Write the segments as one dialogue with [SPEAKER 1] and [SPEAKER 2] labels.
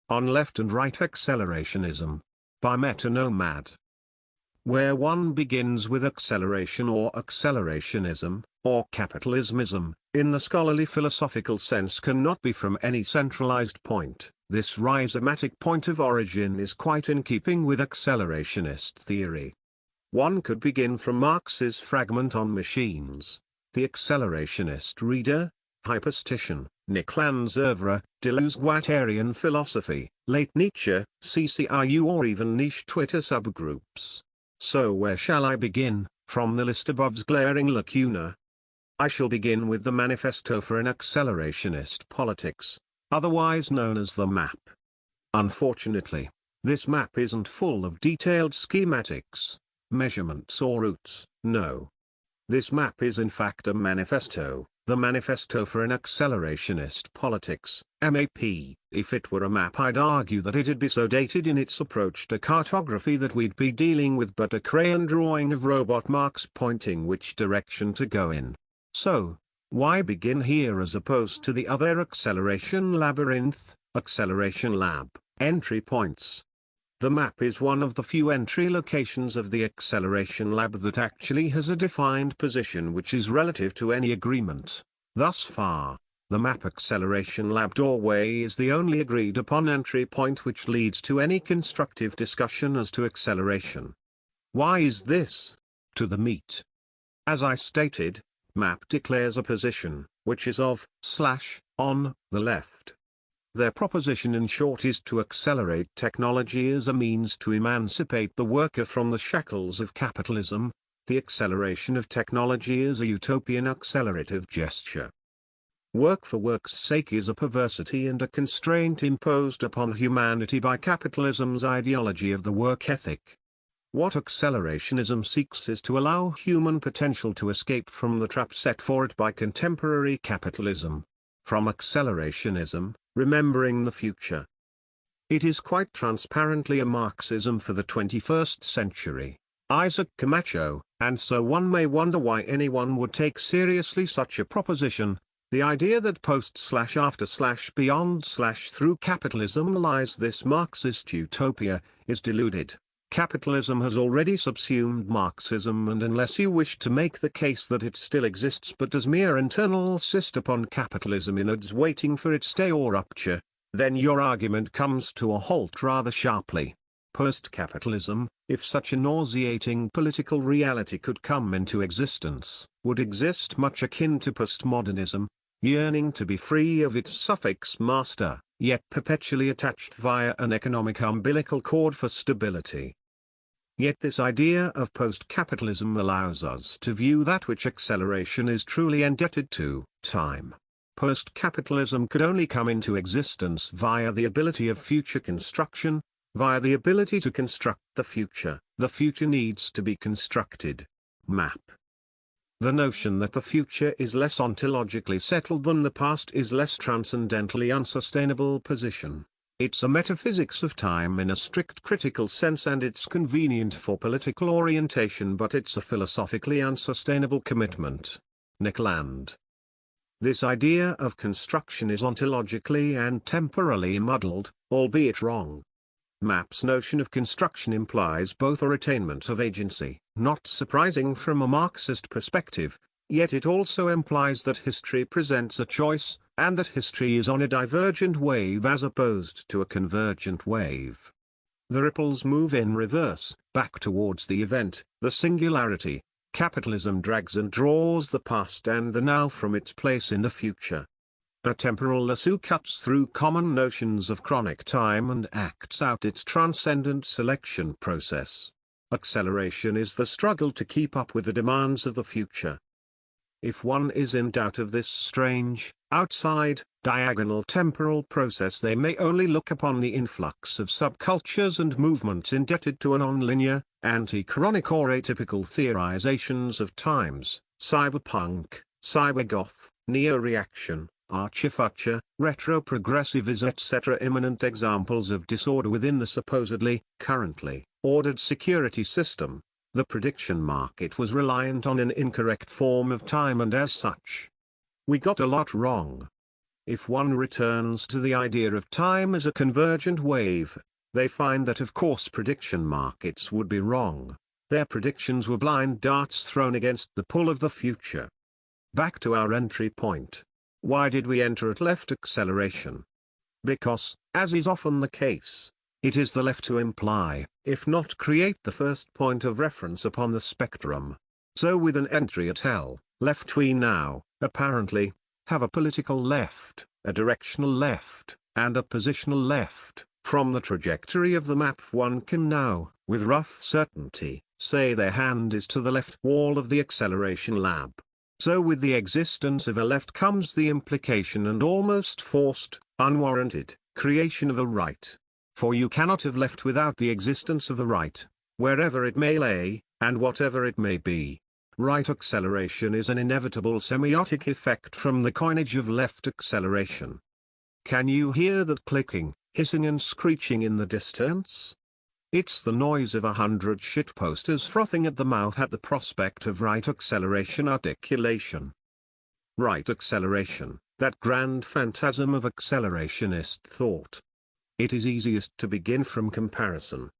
[SPEAKER 1] On Left and Right Accelerationism. By Meta Nomad. Where one begins with acceleration or accelerationism, or capitalismism, in the scholarly philosophical sense cannot be from any centralized point. This rhizomatic point of origin is quite in keeping with accelerationist theory. One could begin from Marx's fragment on machines. The accelerationist reader, hyperstition, Nick Land's oeuvre, Deleuze-Guattarian philosophy, late Nietzsche, CCIU or even niche Twitter subgroups. So where shall I begin, from the list above's glaring lacuna? I shall begin with the Manifesto for an Accelerationist Politics, otherwise known as the MAP. Unfortunately, this map isn't full of detailed schematics, measurements or routes, no. This map is in fact a manifesto, the Manifesto for an Accelerationist Politics, MAP. If it were a map, I'd argue that it'd be so dated in its approach to cartography that we'd be dealing with but a crayon drawing of robot marks pointing which direction to go in. So, why begin here as opposed to the other acceleration labyrinth, acceleration lab, entry points? The map is one of the few entry locations of the acceleration lab that actually has a defined position which is relative to any agreement. Thus far, the map acceleration lab doorway is the only agreed upon entry point which leads to any constructive discussion as to acceleration. Why is this? To the meat. As I stated, map declares a position, which is on the left. Their proposition in short is to accelerate technology as a means to emancipate the worker from the shackles of capitalism. The acceleration of technology is a utopian accelerative gesture. Work for work's sake is a perversity and a constraint imposed upon humanity by capitalism's ideology of the work ethic. What accelerationism seeks is to allow human potential to escape from the trap set for it by contemporary capitalism. From accelerationism, remembering the future. It is quite transparently a Marxism for the 21st century. Isaac Camacho, and so one may wonder why anyone would take seriously such a proposition. The idea that post/after/beyond/through capitalism lies this Marxist utopia, is deluded. Capitalism has already subsumed Marxism, and unless you wish to make the case that it still exists but does mere internal cyst upon capitalism innards waiting for its day or rupture, then your argument comes to a halt rather sharply. Post-capitalism, if such a nauseating political reality could come into existence, would exist much akin to postmodernism, yearning to be free of its suffix master, yet perpetually attached via an economic umbilical cord for stability. Yet this idea of post-capitalism allows us to view that which acceleration is truly indebted to, time. Post-capitalism could only come into existence via the ability of future construction, via the ability to construct the future. The future needs to be constructed. Map. The notion that the future is less ontologically settled than the past is less transcendentally unsustainable position. It's a metaphysics of time in a strict critical sense, and it's convenient for political orientation, but it's a philosophically unsustainable commitment. Nick Land. This idea of construction is ontologically and temporally muddled, albeit wrong. Map's notion of construction implies both a retainment of agency, not surprising from a Marxist perspective, yet it also implies that history presents a choice, and that history is on a divergent wave as opposed to a convergent wave. The ripples move in reverse, back towards the event, the singularity. Capitalism drags and draws the past and the now from its place in the future. A temporal lasso cuts through common notions of chronic time and acts out its transcendent selection process. Acceleration is the struggle to keep up with the demands of the future. If one is in doubt of this strange, outside, diagonal temporal process, they may only look upon the influx of subcultures and movements indebted to a non-linear, anti-chronic or atypical theorizations of times, cyberpunk, cybergoth, neo-reaction, archifuture, retro-progressivism etc. imminent examples of disorder within the supposedly, currently, ordered security system. The prediction market was reliant on an incorrect form of time, and as such, we got a lot wrong. If one returns to the idea of time as a convergent wave, they find that of course prediction markets would be wrong. Their predictions were blind darts thrown against the pull of the future. Back to our entry point. Why did we enter at left acceleration? Because, as is often the case, it is the left who imply, if not create the first point of reference upon the spectrum. So with an entry at L, left we now, apparently, have a political left, a directional left, and a positional left. From the trajectory of the map one can now, with rough certainty, say their hand is to the left wall of the acceleration lab. So with the existence of a left comes the implication and almost forced, unwarranted, creation of a right. For you cannot have left without the existence of a right, wherever it may lay, and whatever it may be. Right acceleration is an inevitable semiotic effect from the coinage of left acceleration. Can you hear that clicking, hissing and screeching in the distance? It's the noise of 100 shitposters frothing at the mouth at the prospect of right acceleration articulation. Right acceleration, that grand phantasm of accelerationist thought. It is easiest to begin from comparison.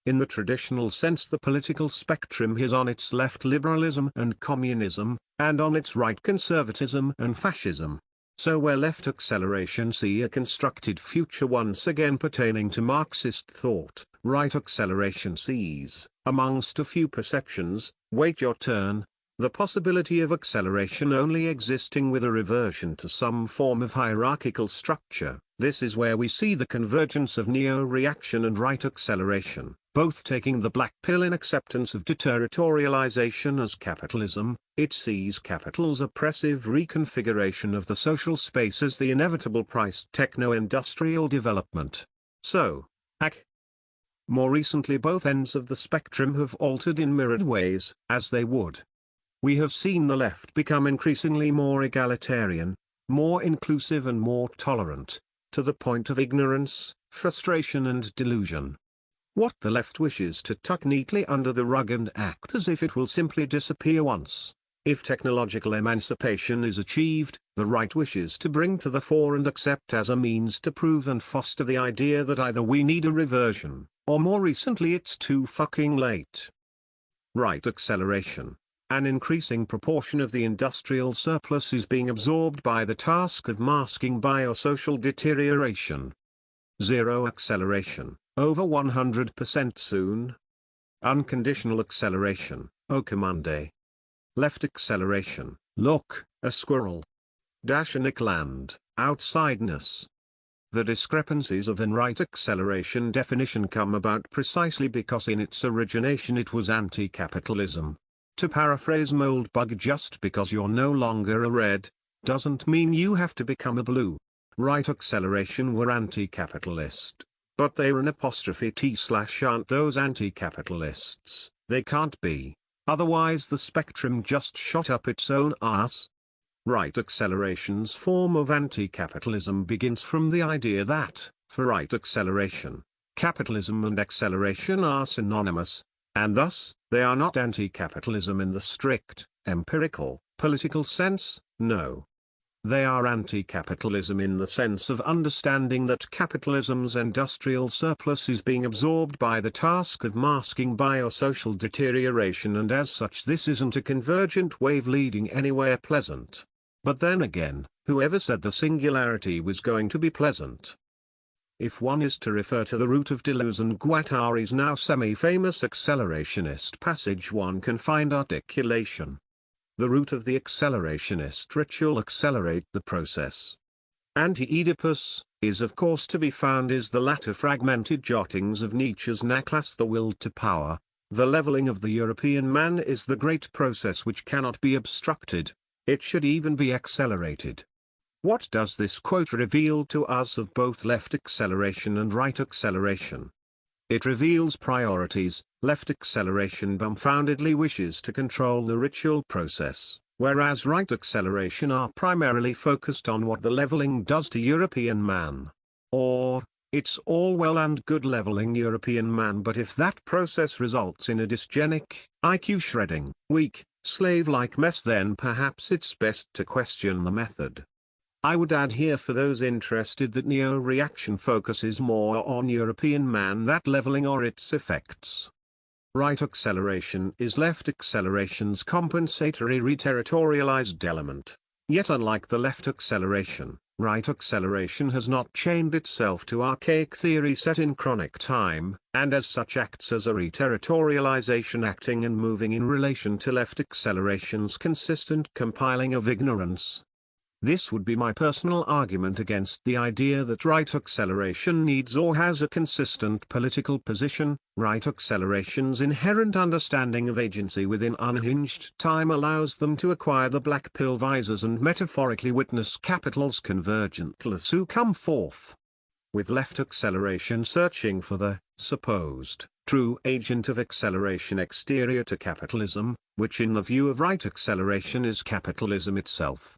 [SPEAKER 1] In the traditional sense, the political spectrum is on its left liberalism and communism, and on its right conservatism and fascism. So where left acceleration see a constructed future once again pertaining to Marxist thought, right acceleration sees, amongst a few perceptions, wait your turn, the possibility of acceleration only existing with a reversion to some form of hierarchical structure. This is where we see the convergence of neo-reaction and right acceleration, both taking the black pill in acceptance of deterritorialization as capitalism. It sees capital's oppressive reconfiguration of the social space as the inevitable price techno-industrial development. So, more recently both ends of the spectrum have altered in mirrored ways, as they would. We have seen the left become increasingly more egalitarian, more inclusive and more tolerant, to the point of ignorance, frustration and delusion. What the left wishes to tuck neatly under the rug and act as if it will simply disappear once. If technological emancipation is achieved, the right wishes to bring to the fore and accept as a means to prove and foster the idea that either we need a reversion, or more recently it's too fucking late. Right acceleration. An increasing proportion of the industrial surplus is being absorbed by the task of masking biosocial deterioration. Zero acceleration, over 100% soon. Unconditional acceleration, Okamunde. Left acceleration, look, a squirrel. Dash a Nickland, outsideness. The discrepancies of an right acceleration definition come about precisely because in its origination it was anti-capitalism. To paraphrase Moldbug, just because you're no longer a red, doesn't mean you have to become a blue. Right acceleration were anti-capitalist. But they're an apostrophe T/ aren't those anti-capitalists, they can't be. Otherwise the spectrum just shot up its own ass. Right acceleration's form of anti-capitalism begins from the idea that, for right acceleration, capitalism and acceleration are synonymous, and thus, they are not anti-capitalism in the strict, empirical, political sense, no. They are anti-capitalism in the sense of understanding that capitalism's industrial surplus is being absorbed by the task of masking biosocial deterioration, and as such this isn't a convergent wave leading anywhere pleasant. But then again, whoever said the singularity was going to be pleasant? If one is to refer to the root of Deleuze and Guattari's now semi-famous accelerationist passage, one can find articulation. The root of the accelerationist ritual, accelerate the process. Anti-Oedipus, is of course to be found is the latter fragmented jottings of Nietzsche's Nachlass, the will to power. The leveling of the European man is the great process which cannot be obstructed, it should even be accelerated. What does this quote reveal to us of both left acceleration and right acceleration? It reveals priorities. Left acceleration dumbfoundedly wishes to control the ritual process, whereas right acceleration are primarily focused on what the leveling does to European man. Or, it's all well and good leveling European man, but if that process results in a dysgenic, IQ shredding, weak, slave-like mess, then perhaps it's best to question the method. I would add here for those interested that neo-reaction focuses more on European man that leveling or its effects. Right acceleration is left acceleration's compensatory reterritorialized element. Yet unlike the left acceleration, right acceleration has not chained itself to archaic theory set in chronic time, and as such acts as a reterritorialization acting and moving in relation to left acceleration's consistent compiling of ignorance. This would be my personal argument against the idea that right acceleration needs or has a consistent political position. Right acceleration's inherent understanding of agency within unhinged time allows them to acquire the black pill visors and metaphorically witness capital's convergent lasso come forth. With left acceleration searching for the supposed true agent of acceleration exterior to capitalism, which in the view of right acceleration is capitalism itself.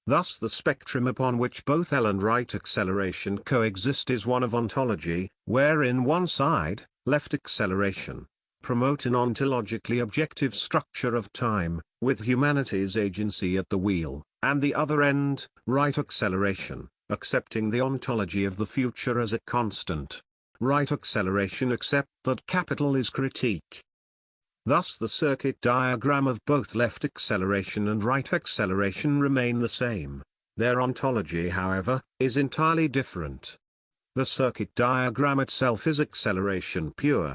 [SPEAKER 1] Thus the spectrum upon which both L and right acceleration coexist is one of ontology, wherein one side, left acceleration, promote an ontologically objective structure of time, with humanity's agency at the wheel, and the other end, right acceleration, accepting the ontology of the future as a constant. Right acceleration accept that capital is critique. Thus the circuit diagram of both left acceleration and right acceleration remain the same. Their ontology, however, is entirely different. The circuit diagram itself is acceleration pure,